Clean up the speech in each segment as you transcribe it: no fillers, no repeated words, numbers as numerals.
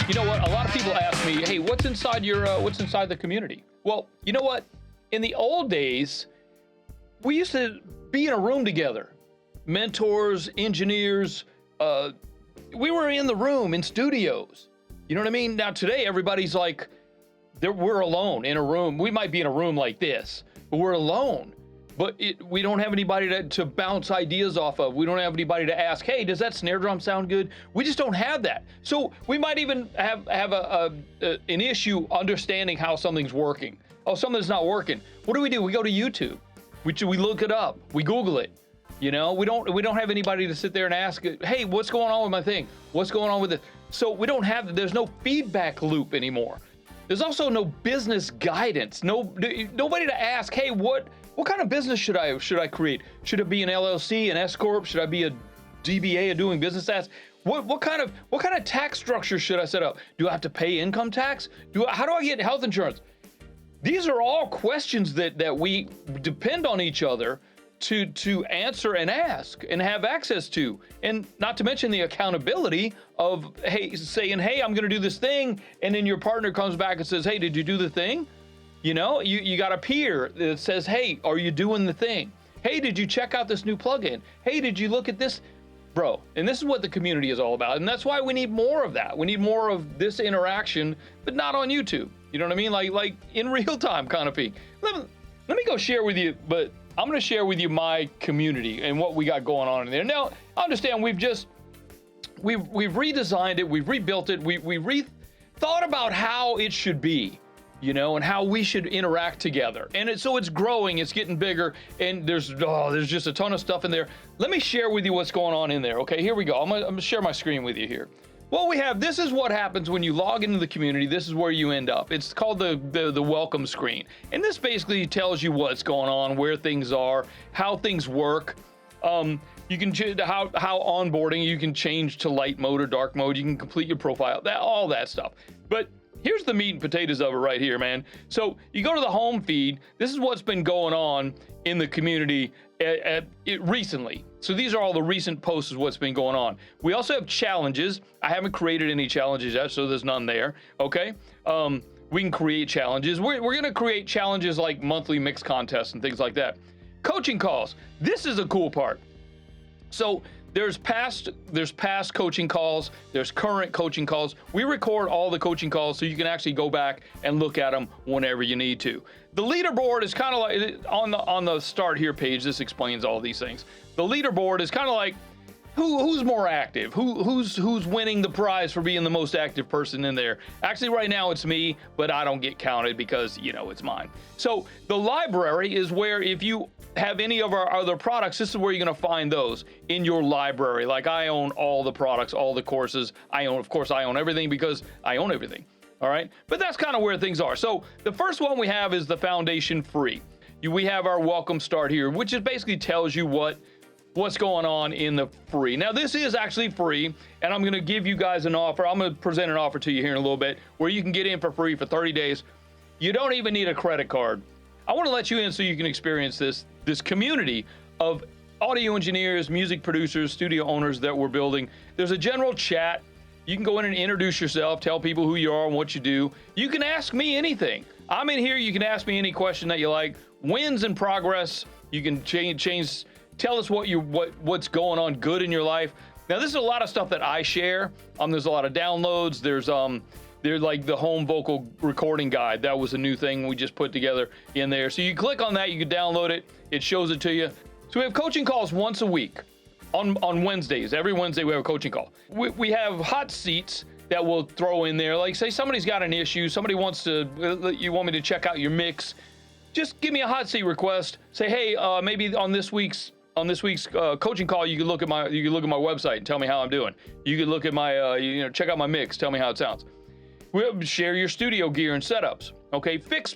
You know what? A lot of people ask me, "Hey, what's inside the community?" Well, you know what? In the old days, we used to be in a room together. Mentors, engineers, we were in the room in studios. You know what I mean? Now today, everybody's like, we're alone in a room. We might be in a room like this, but we're alone. But we don't have anybody to bounce ideas off of. We don't have anybody to ask, hey, does that snare drum sound good? We just don't have that. So we might even have an issue understanding how something's working. Oh, something's not working. What do? We go to YouTube. We look it up. We Google it. You know, we don't have anybody to sit there and ask, hey, what's going on with my thing? What's going on with it? So there's no feedback loop anymore. There's also no business guidance. Nobody to ask, hey, what kind of business should I create? Should it be an LLC, an S corp? Should I be a DBA, a doing business as? What kind of tax structure should I set up? Do I have to pay income tax? How do I get health insurance? These are all questions that we depend on each other to answer and ask and have access to, and not to mention the accountability of saying, hey, I'm going to do this thing, and then your partner comes back and says, hey, did you do the thing? You know, you got a peer that says, hey, are you doing the thing? Hey, did you check out this new plugin? Hey, did you look at this? Bro, and this is what the community is all about, and that's why we need more of that. We need more of this interaction, but not on YouTube. You know what I mean? Like in real time kind of thing. Let me go share with you, but I'm going to share with you my community and what we got going on in there. Now, I understand we've redesigned it, we've rebuilt it, we thought about how it should be, you know, and how we should interact together. And so it's growing, it's getting bigger, and there's just a ton of stuff in there. Let me share with you what's going on in there. Okay, here we go. I'm gonna share my screen with you here. Well, this is what happens when you log into the community. This is where you end up. It's called the welcome screen. And this basically tells you what's going on, where things are, how things work. You can change how onboarding, you can change to light mode or dark mode. You can complete your profile, all that stuff. But here's the meat and potatoes of it right here, man. So you go to the home feed. This is what's been going on in the community recently. So these are all the recent posts of what's been going on. We also have challenges. I haven't created any challenges yet, so there's none there. Okay. We can create challenges. We're going to create challenges like monthly mix contests and things like that. Coaching calls. This is a cool part. So there's past coaching calls, there's current coaching calls. We record all the coaching calls so you can actually go back and look at them whenever you need to. The leaderboard is kind of like on the start here page. This explains all these things. The leaderboard is kind of like who's more active, who's winning the prize for being the most active person in there. Actually, right now it's me, but I don't get counted because, you know, it's mine. So the library is where if you have any of our other products, this is where you're going to find those in your library. Like I own all the products, all the courses. Of course, I own everything because I own everything. All right. But that's kind of where things are. So the first one we have is the foundation free. We have our welcome start here, which is basically tells you what's going on in the free. Now, this is actually free, and I'm going to give you guys an offer. I'm going to present an offer to you here in a little bit where you can get in for free for 30 days. You don't even need a credit card. I want to let you in so you can experience this community of audio engineers, music producers, studio owners that we're building. There's a general chat. You can go in and introduce yourself, tell people who you are and what you do. You can ask me anything. I'm in here. You can ask me any question that you like. Wins and progress. You can change. Tell us what's going on good in your life. Now, this is a lot of stuff that I share. There's a lot of downloads. There's like the home vocal recording guide. That was a new thing we just put together in there. So you click on that, you can download it. It shows it to you. So we have coaching calls once a week on Wednesdays. Every Wednesday we have a coaching call. We have hot seats that we'll throw in there. Like say somebody's got an issue. Somebody you want me to check out your mix. Just give me a hot seat request. Say, hey, maybe on this week's coaching call, you can look at my website and tell me how I'm doing. You can look at my check out my mix, tell me how it sounds. We'll share your studio gear and setups. Okay, fix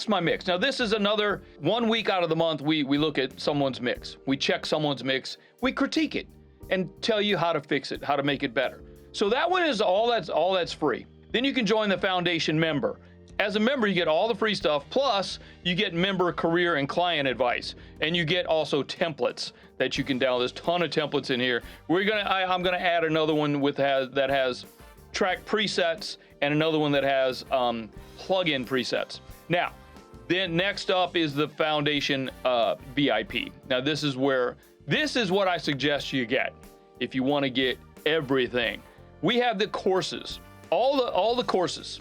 my mix. Now this is another 1 week out of the month we look at someone's mix. We check someone's mix, we critique it and tell you how to fix it, how to make it better. So that one is all that's free. Then you can join the foundation member. As a member, you get all the free stuff, plus you get member career and client advice, and you get also templates that you can download. There's a ton of templates in here. I'm gonna add another one that has track presets and another one that has plug-in presets. Now, then next up is the Foundation VIP. Now this is what I suggest you get if you want to get everything. We have the courses, all the courses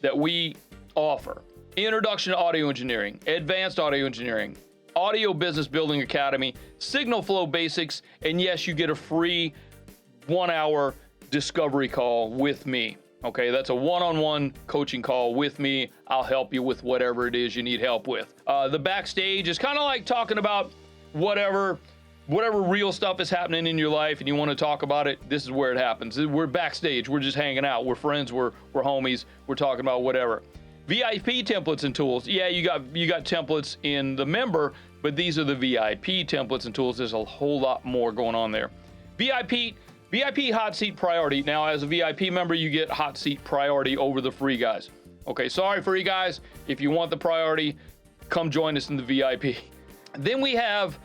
that we offer: Introduction to Audio Engineering, Advanced Audio Engineering, Audio Business Building Academy, Signal Flow Basics, and yes, you get a free 1-hour discovery call with me. Okay, that's a one-on-one coaching call with me. I'll help you with whatever it is you need help with. The backstage is kind of like talking about whatever real stuff is happening in your life and you want to talk about it. This is where it happens. We're backstage. We're just hanging out. We're friends. We're homies. We're talking about whatever. VIP templates and tools. Yeah, you got templates in the member, but these are the VIP templates and tools. There's a whole lot more going on there. VIP hot seat priority. Now, as a VIP member, you get hot seat priority over the free guys. Okay, sorry, free guys. If you want the priority, come join us in the VIP. Then we have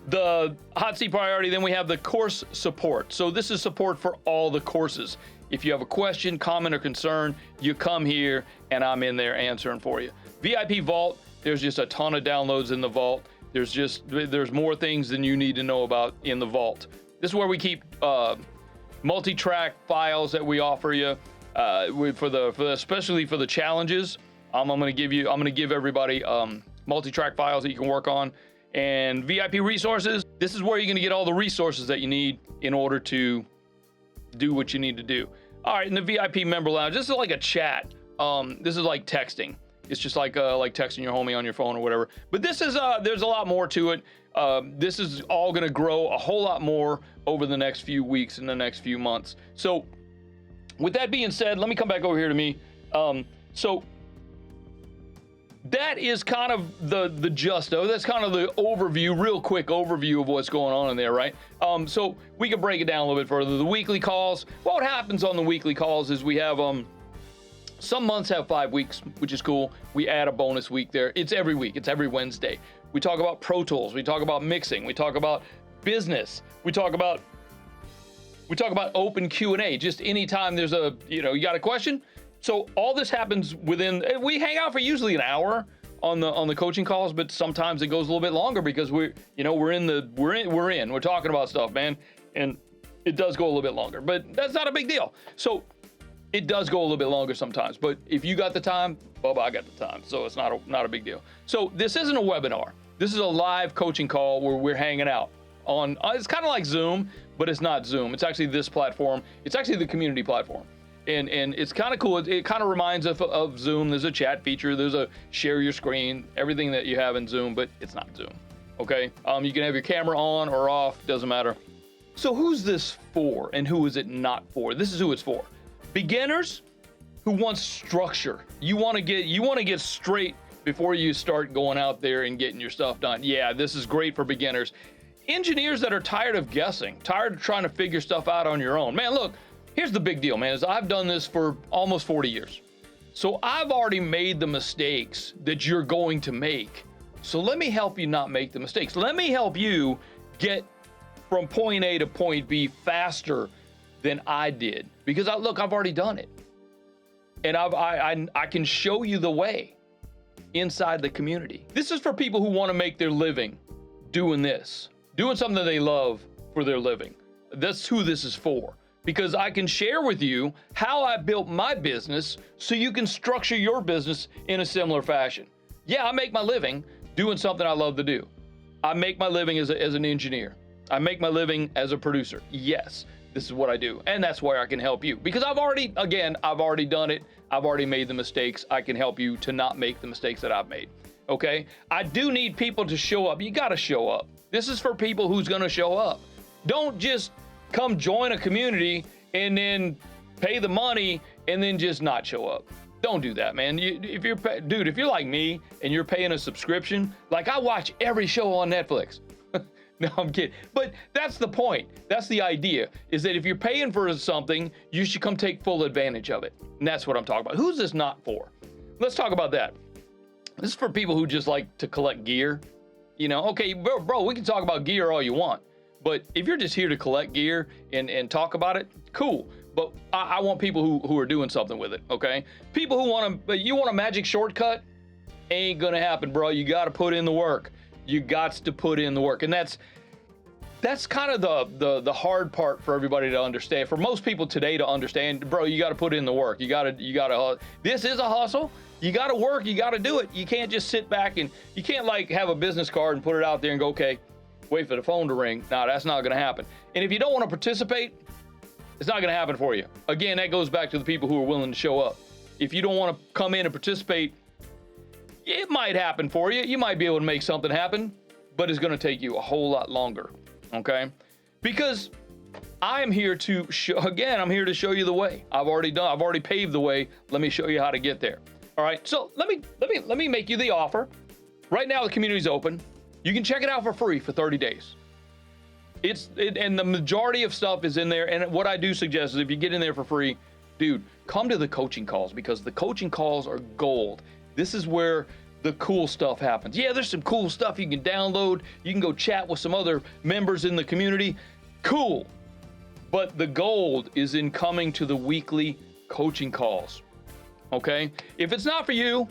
the hot seat priority. Then we have the course support. So this is support for all the courses. If you have a question, comment, or concern, you come here and I'm in there answering for you. VIP Vault, there's just a ton of downloads in the Vault. There's more things than you need to know about in the Vault. This is where we keep multi-track files that we offer you especially for the challenges. I'm gonna give everybody multi-track files that you can work on. And VIP resources, this is where you're gonna get all the resources that you need in order to do what you need to do. All right, in the VIP member lounge, this is like a chat. This is like texting. It's just like texting your homie on your phone or whatever. But this is there's a lot more to it. This is all gonna grow a whole lot more over the next few weeks and the next few months. So with that being said, let me come back over here to me. So that is kind of the gist of it. That's kind of the overview, real quick overview of what's going on in there, right? So we can break it down a little bit further. The weekly calls, what happens on the weekly calls is we have some months have 5 weeks, which is cool. We add a bonus week there. It's every week. It's every Wednesday. We talk about Pro Tools. We talk about mixing. We talk about business. We talk about open Q&A. Just anytime there's you got a question. So all this happens within. We hang out for usually an hour on the coaching calls, but sometimes it goes a little bit longer because we're talking about stuff, man, and it does go a little bit longer. But that's not a big deal. So it does go a little bit longer sometimes, but if you got the time, Bubba, I got the time, so it's not a big deal. So this isn't a webinar. This is a live coaching call where we're hanging out on. It's kind of like Zoom, but it's not Zoom. It's actually this platform. It's actually the community platform, and it's kind of cool. It kind of reminds us of Zoom. There's a chat feature. There's a share your screen. Everything that you have in Zoom, but it's not Zoom. Okay. You can have your camera on or off. Doesn't matter. So who's this for, and who is it not for? This is who it's for. Beginners who want structure. You want to get straight before you start going out there and getting your stuff done. Yeah, this is great for beginners. Engineers that are tired of guessing, tired of trying to figure stuff out on your own. Man, look, here's the big deal, man, is I've done this for almost 40 years. So I've already made the mistakes that you're going to make. So let me help you not make the mistakes. Let me help you get from point A to point B faster than I did, because I've already done it, and I can show you the way inside the community. This is for people who want to make their living doing something that they love for their living. That's who this is for, because I can share with you how I built my business so you can structure your business in a similar fashion. Yeah, I make my living doing something I love to do. I make my living as an engineer. I make my living as a producer. Yes. This is what I do, and that's where I can help you, because I've already done it. I've already made the mistakes. I can help you to not make the mistakes that I've made. Okay, I do need people to show up. You got to show up. This is for people who's going to show up. Don't just come join a community and then pay the money and then just not show up. Don't do that, man. If you're like me and you're paying a subscription, like I watch every show on Netflix. No, I'm kidding. But that's the point. That's the idea, is that if you're paying for something, you should come take full advantage of it. And that's what I'm talking about. Who's this not for? let's talk about that. This is for people who just like to collect gear. You know, okay, bro, we can talk about gear all you want, but if you're just here to collect gear and talk about it, cool. But I want people who are doing something with it, okay? People who you want a magic shortcut, ain't gonna happen, bro. You gotta put in the work. You got to put in the work. And that's kind of the hard part for everybody to understand. For most people today to understand, bro, you gotta put in the work. You gotta, this is a hustle. You gotta work, you gotta do it. You can't just sit back and, you can't like have a business card and put it out there and go, okay, wait for the phone to ring. No, that's not gonna happen. And if you don't wanna participate, it's not gonna happen for you. Again, that goes back to the people who are willing to show up. If you don't wanna come in and participate, it might happen for you. You might be able to make something happen, but it's gonna take you a whole lot longer, okay? Because I am here to I'm here to show you the way. I've already paved the way. Let me show you how to get there. All right, so let me make you the offer. Right now, the community's open. You can check it out for free for 30 days. And the majority of stuff is in there. And what I do suggest is if you get in there for free, dude, come to the coaching calls because the coaching calls are gold. This is where the cool stuff happens. Yeah, there's some cool stuff you can download. You can go chat with some other members in the community. Cool. But the gold is in coming to the weekly coaching calls. Okay? If it's not for you,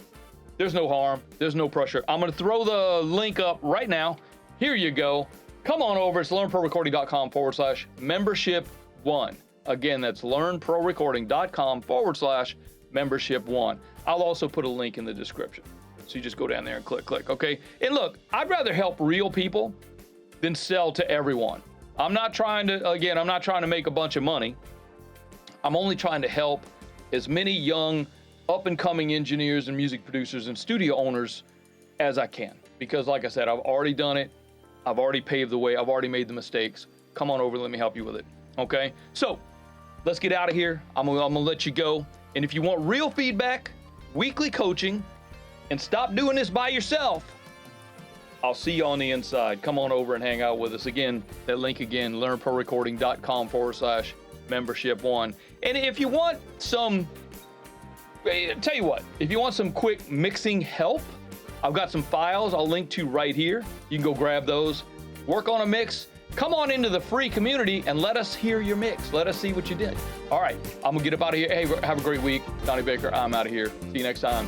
there's no harm. There's no pressure. I'm going to throw the link up right now. Here you go. Come on over. It's learnprorecording.com/membership1. Again, that's learnprorecording.com/membership1. I'll also put a link in the description. So you just go down there and click. Okay? And look, I'd rather help real people than sell to everyone. I'm not trying to make a bunch of money. I'm only trying to help as many young up-and-coming engineers and music producers and studio owners as I can. Because like I said, I've already done it. I've already paved the way. I've already made the mistakes. Come on over, let me help you with it. Okay? So, let's get out of here. I'm gonna let you go. And if you want real feedback, weekly coaching, and stop doing this by yourself, I'll see you on the inside. Come on over and hang out with us. Again, that link again, learnprorecording.com/membership1. And if you want some, tell you what, if you want some quick mixing help, I've got some files I'll link to right here. You can go grab those, work on a mix, come on into the free community and let us hear your mix. Let us see what you did. All right, I'm gonna get up out of here. Hey, have a great week. Donnie Baker, I'm out of here. See you next time.